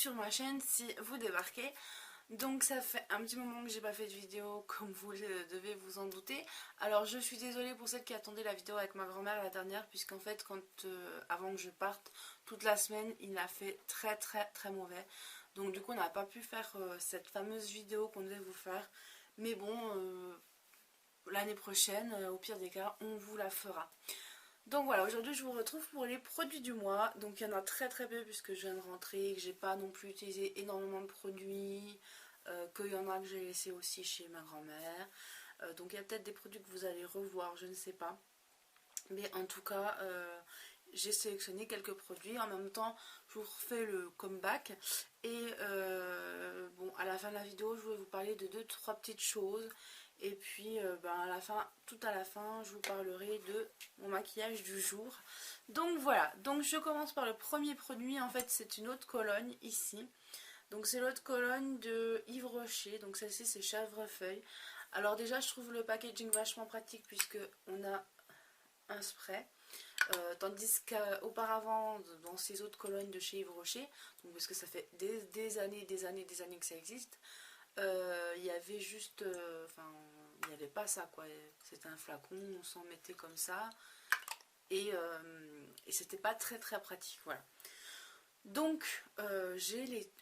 sur ma chaîne si vous débarquez. Donc ça fait un petit moment que j'ai pas fait de vidéo, comme vous devez vous en douter. Alors je suis désolée pour celles qui attendaient la vidéo avec ma grand-mère la dernière, puisqu'en fait avant que je parte, toute la semaine il a fait très mauvais. Donc du coup on n'a pas pu faire cette fameuse vidéo qu'on devait vous faire. Mais bon, l'année prochaine, au pire des cas, on vous la fera. Donc voilà, aujourd'hui je vous retrouve pour les produits du mois. Donc il y en a très peu puisque je viens de rentrer, que j'ai pas non plus utilisé énormément de produits, qu'il y en a que j'ai laissé aussi chez ma grand-mère. Donc il y a peut-être des produits que vous allez revoir, je ne sais pas. Mais en tout cas, j'ai sélectionné quelques produits. En même temps, je vous refais le comeback. Et bon, à la fin de la vidéo, je vais vous parler de 2-3 petites choses. Et puis à la fin, tout à la fin, je vous parlerai de mon maquillage du jour. Donc voilà, donc je commence par le premier produit. En fait, c'est une eau de Cologne ici. Donc c'est l'eau de Cologne de Yves Rocher. Donc celle-ci, c'est Chèvrefeuille. Alors déjà, je trouve le packaging vachement pratique puisque on a un spray. Tandis qu'auparavant, dans ces eaux de Cologne de chez Yves Rocher, donc parce que ça fait des années que ça existe, il y avait juste, il n'y avait pas ça quoi. C'était un flacon, on s'en mettait comme ça, et c'était pas très pratique, voilà. Donc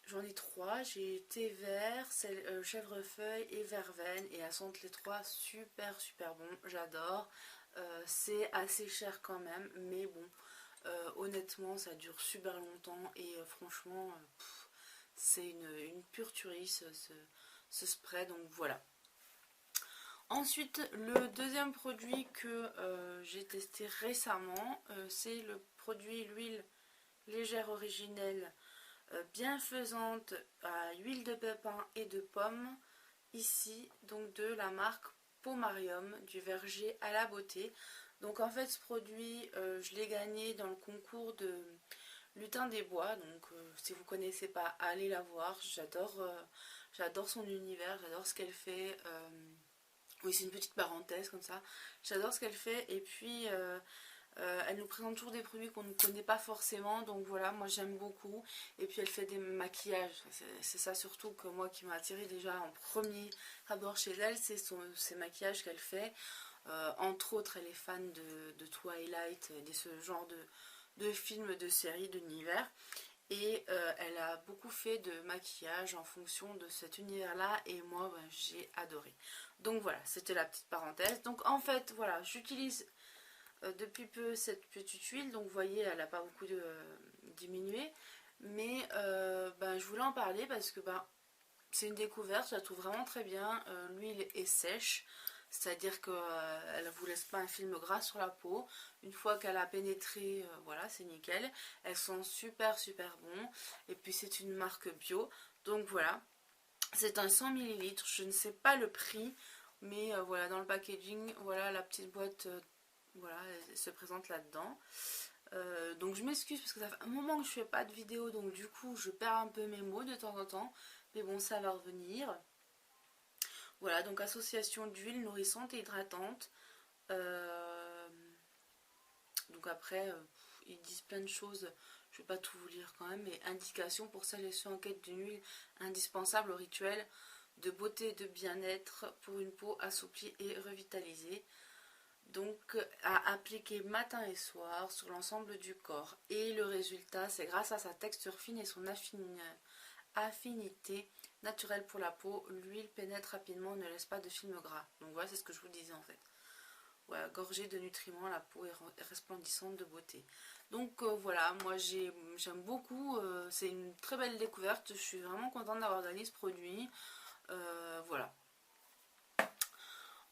j'en ai trois, j'ai thé vert, chèvrefeuille et verveine, et elles sentent les trois super bon, j'adore. C'est assez cher quand même, mais bon, honnêtement ça dure super longtemps et franchement c'est une pure tuerie ce spray, donc voilà. Ensuite, le deuxième produit que j'ai testé récemment, c'est le produit l'huile légère originelle bienfaisante à huile de pépin et de pomme, ici donc de la marque Pomarium, du verger à la beauté. Donc en fait ce produit je l'ai gagné dans le concours de Lutin des Bois, donc si vous connaissez pas, allez la voir. J'adore son univers, j'adore ce qu'elle fait. Oui, c'est une petite parenthèse comme ça, j'adore ce qu'elle fait. Et puis elle nous présente toujours des produits qu'on ne connaît pas forcément, donc voilà, moi j'aime beaucoup. Et puis elle fait des maquillages, c'est ça surtout que moi qui m'a attiré déjà en premier abord chez elle, c'est ces maquillages qu'elle fait. Entre autres, elle est fan de Twilight, de ce genre de films, de séries, d'univers. Et elle a beaucoup fait de maquillage en fonction de cet univers là, et moi j'ai adoré. Donc voilà, c'était la petite parenthèse. Donc en fait voilà, j'utilise depuis peu cette petite huile, donc vous voyez elle n'a pas beaucoup diminué, mais je voulais en parler parce que c'est une découverte, je la trouve vraiment très bien. L'huile est sèche, c'est-à-dire qu'elle ne vous laisse pas un film gras sur la peau. Une fois qu'elle a pénétré, voilà, c'est nickel. Elles sont super bon, et puis c'est une marque bio, donc voilà. C'est un 100 ml, je ne sais pas le prix, mais voilà, dans le packaging, voilà la petite boîte, voilà, elle se présente là-dedans. Donc je m'excuse parce que ça fait un moment que je fais pas de vidéo, donc du coup je perds un peu mes mots de temps en temps, mais bon, ça va revenir. Voilà, donc association d'huile nourrissante et hydratante. Donc après ils disent plein de choses, je vais pas tout vous lire quand même, mais indication pour celles et ceux en quête d'une huile indispensable au rituel de beauté et de bien-être pour une peau assouplie et revitalisée. Donc à appliquer matin et soir sur l'ensemble du corps. Et le résultat, c'est grâce à sa texture fine et son affinité naturelle pour la peau, l'huile pénètre rapidement, ne laisse pas de film gras. Donc voilà, c'est ce que je vous disais en fait. Voilà, gorgée de nutriments, la peau est resplendissante de beauté. Donc voilà, moi j'aime beaucoup, c'est une très belle découverte, je suis vraiment contente d'avoir gagné ce produit. Voilà.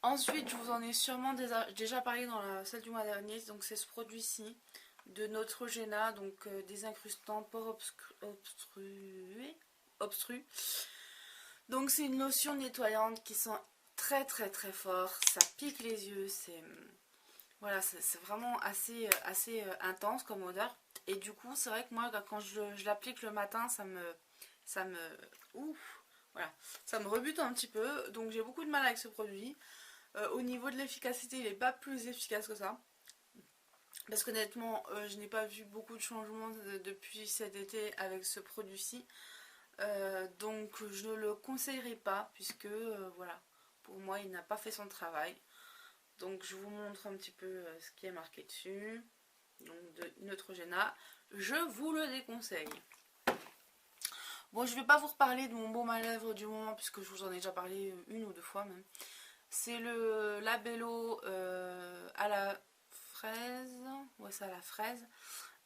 Ensuite, je vous en ai sûrement déjà parlé dans celle du mois dernier, donc c'est ce produit-ci de Neutrogena, donc désincrustant pores obstrués. Donc c'est une lotion nettoyante qui sent très fort, ça pique les yeux, voilà, c'est vraiment assez intense comme odeur. Et du coup, c'est vrai que moi, quand je l'applique le matin, ouf, voilà, ça me rebute un petit peu. Donc j'ai beaucoup de mal avec ce produit. Au niveau de l'efficacité, il n'est pas plus efficace que ça. Parce qu'honnêtement, je n'ai pas vu beaucoup de changements depuis cet été avec ce produit-ci. Donc je ne le conseillerais pas puisque voilà, pour moi il n'a pas fait son travail. Donc je vous montre un petit peu ce qui est marqué dessus. Donc de Neutrogena, je vous le déconseille. Bon, je vais pas vous reparler de mon baume à lèvres du moment puisque je vous en ai déjà parlé une ou deux fois même. C'est le Labello à la fraise, ouais c'est à la fraise,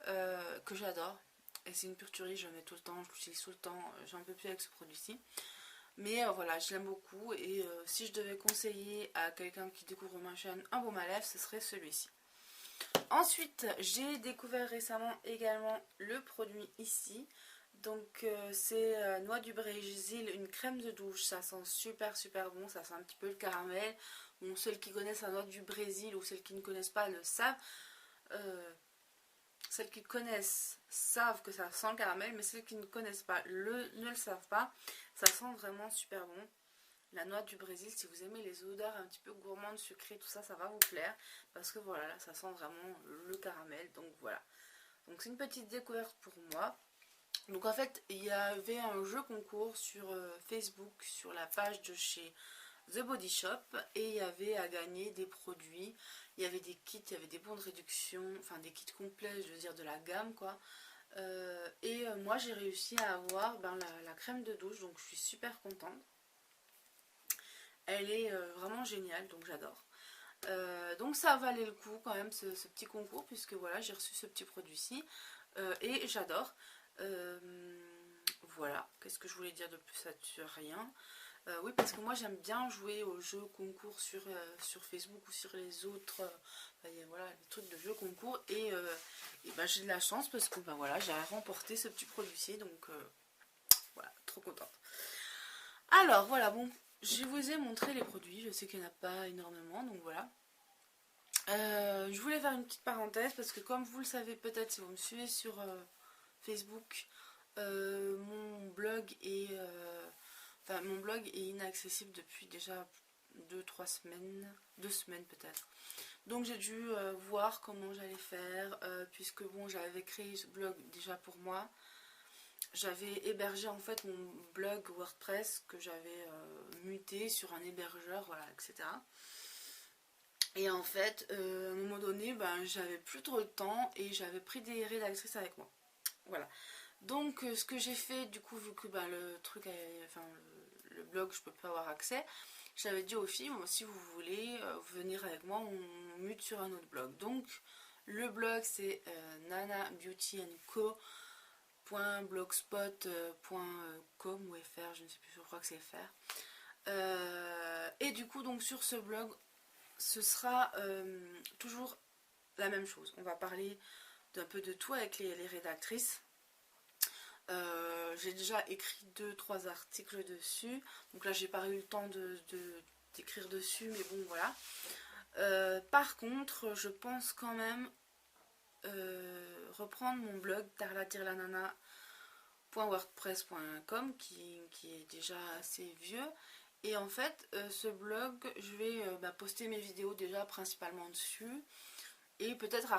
que j'adore. Et c'est une pure tuerie, je le mets tout le temps, je l'utilise tout le temps, j'en peux plus avec ce produit-ci. Mais voilà, je l'aime beaucoup et si je devais conseiller à quelqu'un qui découvre ma chaîne un baume à lèvres, ce serait celui-ci. Ensuite, j'ai découvert récemment également le produit ici. Donc c'est noix du Brésil, une crème de douche, ça sent super super bon, ça sent un petit peu le caramel. Bon, celles qui connaissent la noix du Brésil ou celles qui ne connaissent pas le savent. Celles qui connaissent savent que ça sent le caramel, mais celles qui ne connaissent pas ne le savent pas. Ça sent vraiment super bon. La noix du Brésil, si vous aimez les odeurs un petit peu gourmandes, sucrées, tout ça, ça va vous plaire. Parce que voilà, là, ça sent vraiment le caramel. Donc voilà. Donc c'est une petite découverte pour moi. Donc en fait, il y avait un jeu concours sur Facebook, sur la page de chez The Body Shop. Et il y avait à gagner des produits. Il y avait des kits, il y avait des bons de réduction. Enfin des kits complets, je veux dire de la gamme quoi. Moi j'ai réussi à avoir la crème de douche. Donc je suis super contente. Elle est vraiment géniale, donc j'adore. Donc ça valait le coup quand même ce petit concours, puisque voilà, j'ai reçu ce petit produit-ci. Et j'adore. Voilà, qu'est-ce que je voulais dire de plus ça tue rien. Oui, parce que moi j'aime bien jouer aux jeux concours sur Facebook ou sur les autres voilà, les trucs de jeux concours. Et ben, j'ai de la chance parce que ben, voilà, j'ai remporté ce petit produit-ci, donc voilà, trop contente. Alors voilà, bon, je vous ai montré les produits, je sais qu'il n'y en a pas énormément, donc voilà. Je voulais faire une petite parenthèse parce que comme vous le savez peut-être si vous me suivez sur Facebook, mon blog est inaccessible depuis déjà 2-3 semaines, 2 semaines peut-être. Donc j'ai dû voir comment j'allais faire, puisque bon, j'avais créé ce blog déjà pour moi. J'avais hébergé en fait mon blog WordPress que j'avais muté sur un hébergeur, voilà, etc. Et en fait, à un moment donné, ben, j'avais plus trop le temps et j'avais pris des rédactrices avec moi. Voilà. Donc, ce que j'ai fait, du coup, vu que ben, le truc, le blog, je peux pas avoir accès, j'avais dit aux filles, moi, si vous voulez venir avec moi, on mute sur un autre blog. Donc, le blog, c'est nanabeautyandco.blogspot.com ou fr, je ne sais plus, je crois que c'est fr. Et du coup, donc, sur ce blog, ce sera toujours la même chose. On va parler d'un peu de tout avec les rédactrices. J'ai déjà écrit 2-3 articles dessus. Donc là, j'ai pas eu le temps d'écrire dessus, mais bon, voilà. Par contre, je pense quand même reprendre mon blog tarlatirlanana.wordpress.com qui est déjà assez vieux. Et en fait, ce blog, je vais poster mes vidéos déjà principalement dessus. Et peut-être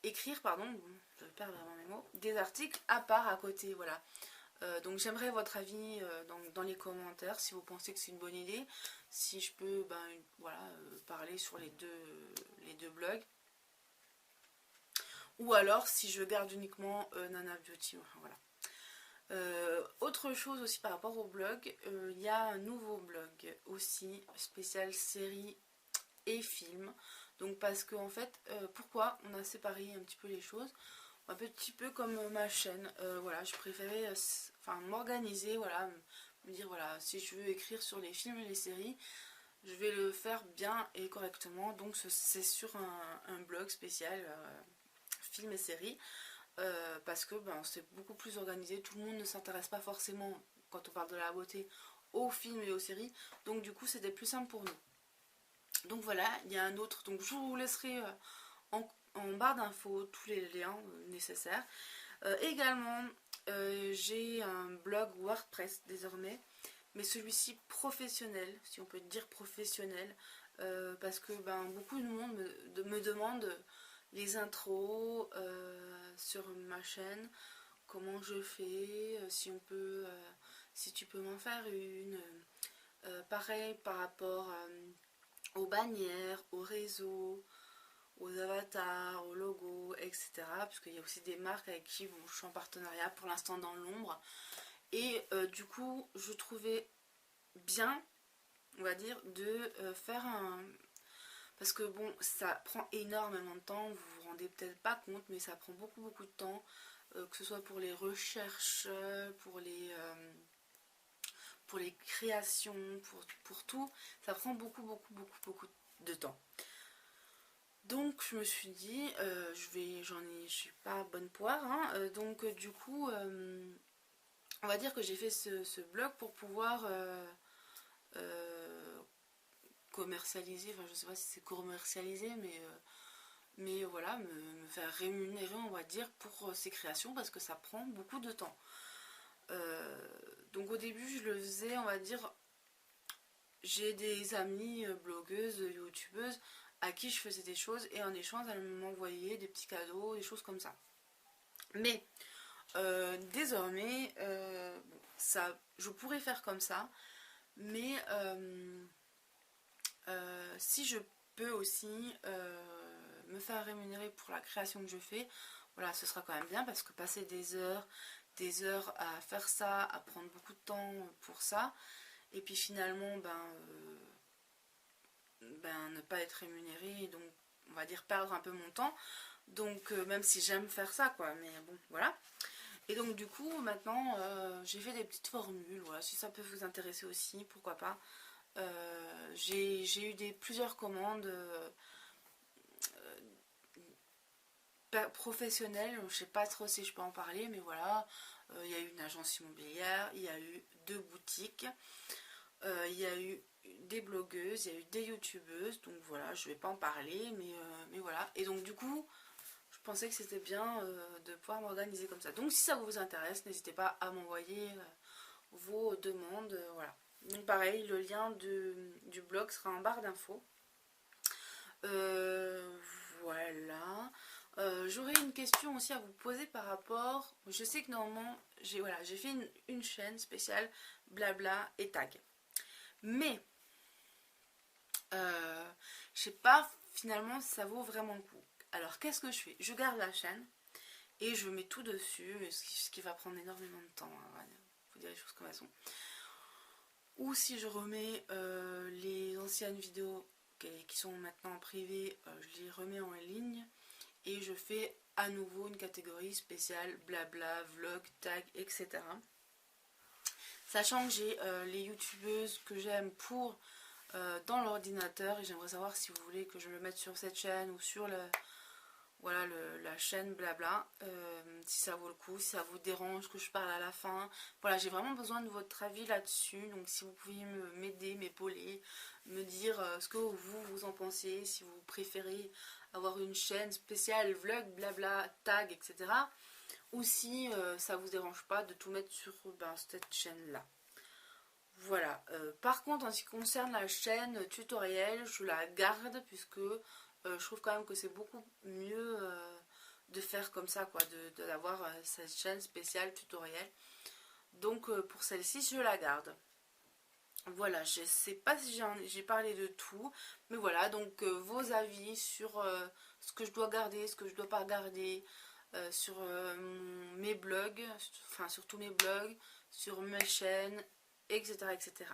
écrire, pardon, je perds vraiment mes mots, des articles à part à côté, voilà. Donc j'aimerais votre avis dans les commentaires si vous pensez que c'est une bonne idée. Si je peux voilà, parler sur les deux blogs. Ou alors si je garde uniquement Nana Beauty, voilà. Autre chose aussi par rapport au blog, il y a un nouveau blog aussi, spécial série et film. Donc parce que en fait, pourquoi on a séparé un petit peu les choses, un petit peu comme ma chaîne, voilà, je préférais m'organiser, voilà, me dire voilà, si je veux écrire sur les films et les séries, je vais le faire bien et correctement, donc c'est sur un blog spécial films et séries, parce que c'est beaucoup plus organisé, tout le monde ne s'intéresse pas forcément, quand on parle de la beauté, aux films et aux séries, donc du coup c'était plus simple pour nous. Donc voilà, il y a un autre, donc je vous laisserai en barre d'infos tous les liens nécessaires. Également, j'ai un blog WordPress désormais, mais celui-ci professionnel, si on peut dire professionnel, parce que beaucoup de monde me demande les intros sur ma chaîne, comment je fais, si on peut, si tu peux m'en faire une. Pareil par rapport aux bannières, aux réseaux, aux avatars, aux logos, etc. Parce qu'il y a aussi des marques avec qui bon, je suis en partenariat pour l'instant dans l'ombre. Et du coup, je trouvais bien, on va dire, de faire un... Parce que bon, ça prend énormément de temps, vous vous rendez peut-être pas compte, mais ça prend beaucoup de temps, que ce soit pour les recherches, pour les créations, pour tout, ça prend beaucoup de temps. Donc je me suis dit, je suis pas bonne poire, hein, donc du coup, on va dire que j'ai fait ce blog pour pouvoir euh, commercialiser, enfin je sais pas si c'est commercialiser, mais voilà, me faire rémunérer, on va dire, pour ces créations parce que ça prend beaucoup de temps. Donc au début je le faisais, on va dire, j'ai des amies blogueuses, youtubeuses à qui je faisais des choses et en échange elles m'envoyaient des petits cadeaux, des choses comme ça. Mais désormais, bon, ça, je pourrais faire comme ça, mais si je peux aussi me faire rémunérer pour la création que je fais, voilà, ce sera quand même bien parce que passer des heures à faire ça, à prendre beaucoup de temps pour ça, et puis finalement, ne pas être rémunéré, et donc on va dire perdre un peu mon temps. Donc même si j'aime faire ça, quoi, mais bon, voilà. Et donc du coup, maintenant, j'ai fait des petites formules, voilà, si ça peut vous intéresser aussi, pourquoi pas. J'ai eu plusieurs commandes professionnelles, je sais pas trop si je peux en parler, mais voilà. Il y a eu une agence immobilière, il y a eu 2 boutiques, il y a eu des blogueuses, il y a eu des youtubeuses, donc voilà, je vais pas en parler, mais voilà. Et donc du coup, je pensais que c'était bien de pouvoir m'organiser comme ça. Donc si ça vous intéresse, n'hésitez pas à m'envoyer vos demandes, voilà. Donc pareil, le lien du blog sera en barre d'infos. Euh, voilà. J'aurais une question aussi à vous poser par rapport... Je sais que normalement, j'ai fait une chaîne spéciale blabla et tag. Mais, je sais pas finalement si ça vaut vraiment le coup. Alors qu'est-ce que je fais? Je garde la chaîne et je mets tout dessus, ce qui va prendre énormément de temps. Hein, faut dire les choses comme elles sont. Ou si je remets les anciennes vidéos qui sont maintenant en privé, je les remets en ligne et je fais à nouveau une catégorie spéciale blabla, vlog, tag, etc. Sachant que j'ai les youtubeuses que j'aime pour dans l'ordinateur et j'aimerais savoir si vous voulez que je le mette sur cette chaîne ou sur voilà, la chaîne blabla, si ça vaut le coup, si ça vous dérange que je parle à la fin. Voilà, j'ai vraiment besoin de votre avis là-dessus, donc si vous pouviez m'aider, m'épauler, me dire ce que vous en pensez, si vous préférez avoir une chaîne spéciale vlog, blabla, tag, etc. Ou si ça vous dérange pas de tout mettre sur cette chaîne-là. Voilà, par contre en ce qui concerne la chaîne tutoriel, je la garde puisque je trouve quand même que c'est beaucoup mieux de faire comme ça, quoi, d'avoir cette chaîne spéciale tutoriel. Donc pour celle-ci, je la garde. Voilà, je sais pas si j'ai parlé de tout, mais voilà, donc vos avis sur ce que je dois garder, ce que je dois pas garder, sur mes blogs, enfin sur tous mes blogs, sur mes chaînes, etc. etc.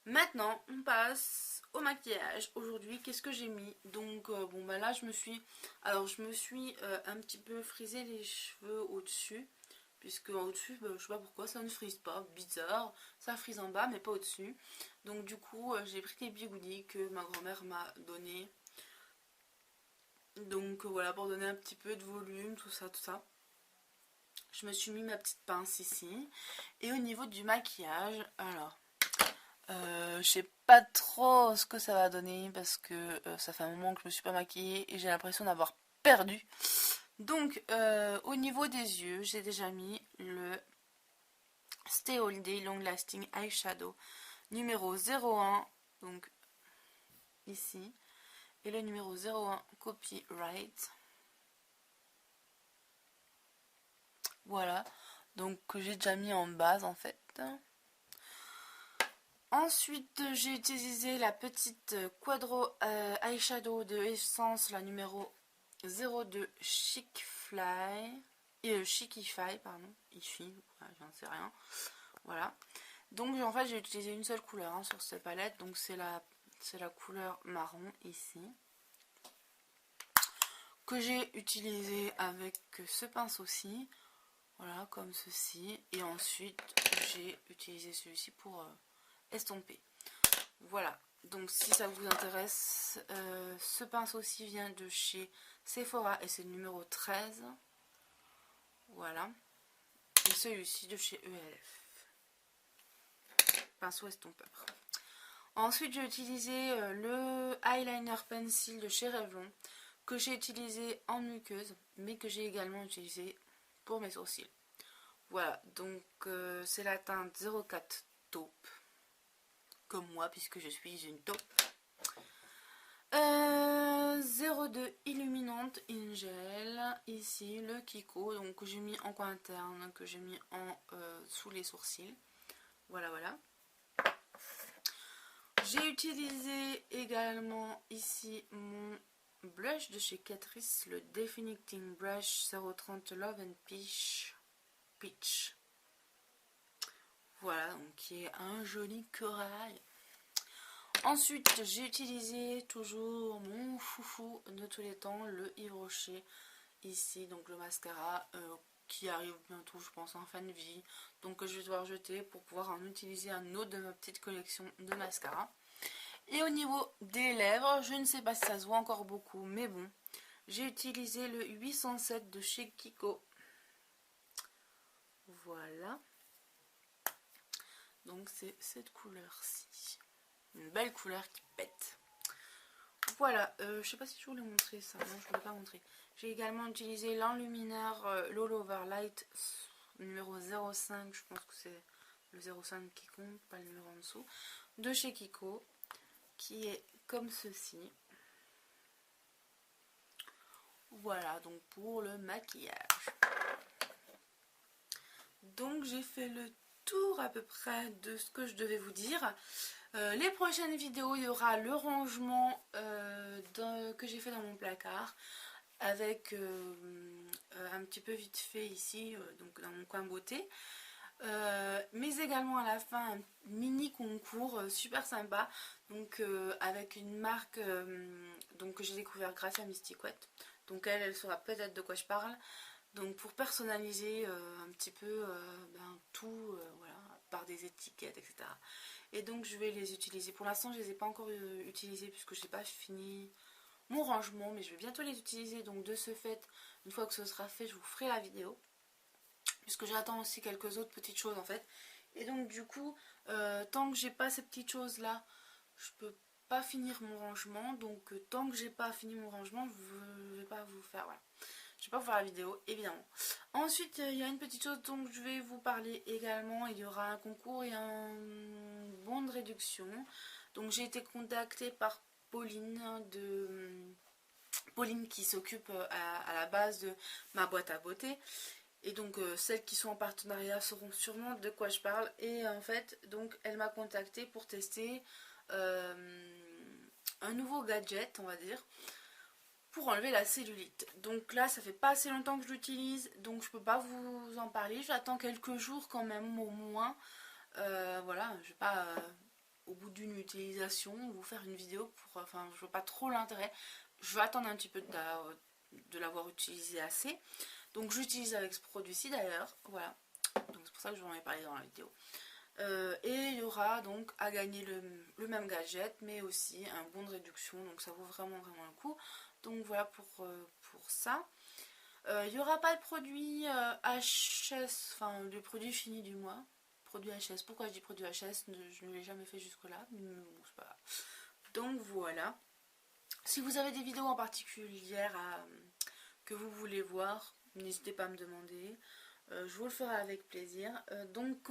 Maintenant, on passe au maquillage. Aujourd'hui, qu'est-ce que j'ai mis? Donc, bon, bah là, je me suis un petit peu frisé les cheveux au-dessus. Puisque au-dessus, je sais pas pourquoi, ça ne frise pas. Bizarre. Ça frise en bas, mais pas au-dessus. Donc, du coup, j'ai pris des bigoudis que ma grand-mère m'a donné. Donc, voilà, pour donner un petit peu de volume, tout ça, tout ça. Je me suis mis ma petite pince ici. Et au niveau du maquillage, alors... je sais pas trop ce que ça va donner parce que ça fait un moment que je me suis pas maquillée et j'ai l'impression d'avoir perdu. Donc au niveau des yeux, j'ai déjà mis le Stay All Day Long Lasting Eyeshadow numéro 01, donc ici, et le numéro 01 Copyright. Voilà, donc que j'ai déjà mis en base en fait. Ensuite, j'ai utilisé la petite Quadro Eyeshadow de Essence, la numéro 02 Chickify, pardon, Ify, j'en sais rien. Voilà. Donc en fait, j'ai utilisé une seule couleur hein, sur cette palette, donc c'est la couleur marron ici. Que j'ai utilisé avec ce pinceau-ci. Voilà, comme ceci. Et ensuite, j'ai utilisé celui-ci pour estomper. Voilà, donc si ça vous intéresse, ce pinceau-ci vient de chez Sephora et c'est le numéro 13. Voilà. Et celui-ci de chez ELF. Pinceau estompeur. Ensuite, j'ai utilisé le eyeliner pencil de chez Revlon que j'ai utilisé en muqueuse, mais que j'ai également utilisé pour mes sourcils. Voilà, donc c'est la teinte 04 taupe, comme moi puisque je suis une taupe. 02 illuminante in gel, ici le Kiko, donc que j'ai mis en coin interne, que j'ai mis en sous les sourcils. Voilà, voilà. J'ai utilisé également ici mon blush de chez Catrice, le Definiting Brush 030 Love and Peach. Voilà, donc qui est un joli corail. Ensuite, j'ai utilisé toujours mon foufou de tous les temps, le Yves Rocher, ici, donc le mascara qui arrive bientôt, je pense, en fin de vie. Donc que je vais devoir jeter pour pouvoir en utiliser un autre de ma petite collection de mascara. Et au niveau des lèvres, je ne sais pas si ça se voit encore beaucoup, mais bon, j'ai utilisé le 807 de chez Kiko. Voilà. Donc c'est cette couleur-ci. Une belle couleur qui pète. Voilà, je sais pas si je voulais montrer ça, non je ne voulais pas montrer. J'ai également utilisé l'enlumineur Lolo Overlight numéro 05, je pense que c'est le 05 qui compte, pas le numéro en dessous, de chez Kiko, qui est comme ceci. Voilà, donc pour le maquillage. Donc j'ai fait le tour à peu près de ce que je devais vous dire. Les prochaines vidéos, il y aura le rangement que j'ai fait dans mon placard, avec un petit peu vite fait ici, donc dans mon coin beauté. Mais également à la fin un mini concours super sympa, donc avec une marque donc que j'ai découvert grâce à Mystic Wet. Donc elle saura peut-être de quoi je parle. Donc pour personnaliser un petit peu tout, voilà, par des étiquettes, etc. Et donc je vais les utiliser. Pour l'instant je ne les ai pas encore utilisés puisque je n'ai pas fini mon rangement, mais je vais bientôt les utiliser. Donc de ce fait, une fois que ce sera fait, je vous ferai la vidéo. Puisque j'attends aussi quelques autres petites choses en fait. Et donc du coup, tant que j'ai pas ces petites choses là, je peux pas finir mon rangement. Donc tant que j'ai pas fini mon rangement, je vais pas vous faire, voilà. Je vais pas vous faire la vidéo, évidemment. Ensuite, il y a une petite chose dont je vais vous parler également. Il y aura un concours et un bon de réduction. Donc j'ai été contactée par Pauline Pauline qui s'occupe à la base de ma boîte à beauté. Et donc celles qui sont en partenariat sauront sûrement de quoi je parle. Et en fait, donc elle m'a contactée pour tester un nouveau gadget, on va dire, pour enlever la cellulite. Donc là, ça fait pas assez longtemps que je l'utilise, donc je peux pas vous en parler. J'attends quelques jours quand même, au moins. Voilà, je vais pas au bout d'une utilisation vous faire une vidéo pour, enfin, je vois pas trop l'intérêt. Je vais attendre un petit peu de l'avoir utilisé assez. Donc j'utilise avec ce produit-ci d'ailleurs, voilà. Donc c'est pour ça que je vous en ai parlé dans la vidéo. Et il y aura donc à gagner le même gadget, mais aussi un bon de réduction, donc ça vaut vraiment le coup. Donc voilà pour ça. Il n'y aura pas de produit HS, enfin le produit fini du mois. Produit HS, pourquoi je dis produit HS? Je ne l'ai jamais fait jusque là, mais bon, c'est pas grave. Donc voilà. Si vous avez des vidéos en particulier que vous voulez voir, n'hésitez pas à me demander. Je vous le ferai avec plaisir. Donc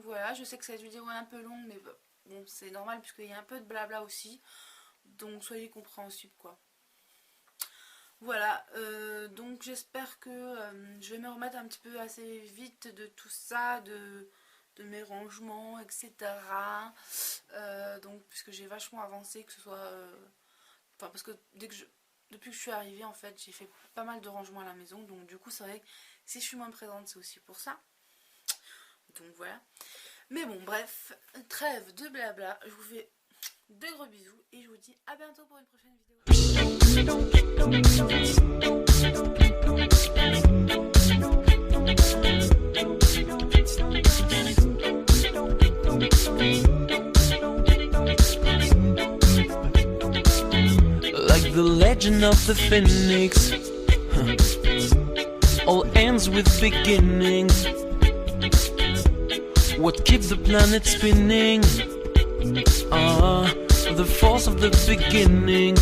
voilà, je sais que cette vidéo est un peu longue, mais bon, c'est normal puisqu'il y a un peu de blabla aussi. Donc soyez compréhensibles quoi. Voilà, Donc j'espère que je vais me remettre un petit peu assez vite de tout ça, de mes rangements, etc. Donc puisque j'ai vachement avancé, que ce soit... Enfin parce que depuis que je suis arrivée en fait, j'ai fait pas mal de rangements à la maison. Donc du coup c'est vrai que si je suis moins présente, c'est aussi pour ça. Donc voilà. Mais bon bref, trêve de blabla. Je vous fais de gros bisous et je vous dis à bientôt pour une prochaine vidéo. Like the legend of the phoenix, all ends with beginnings. What keeps the planet spinning? The force of the beginning.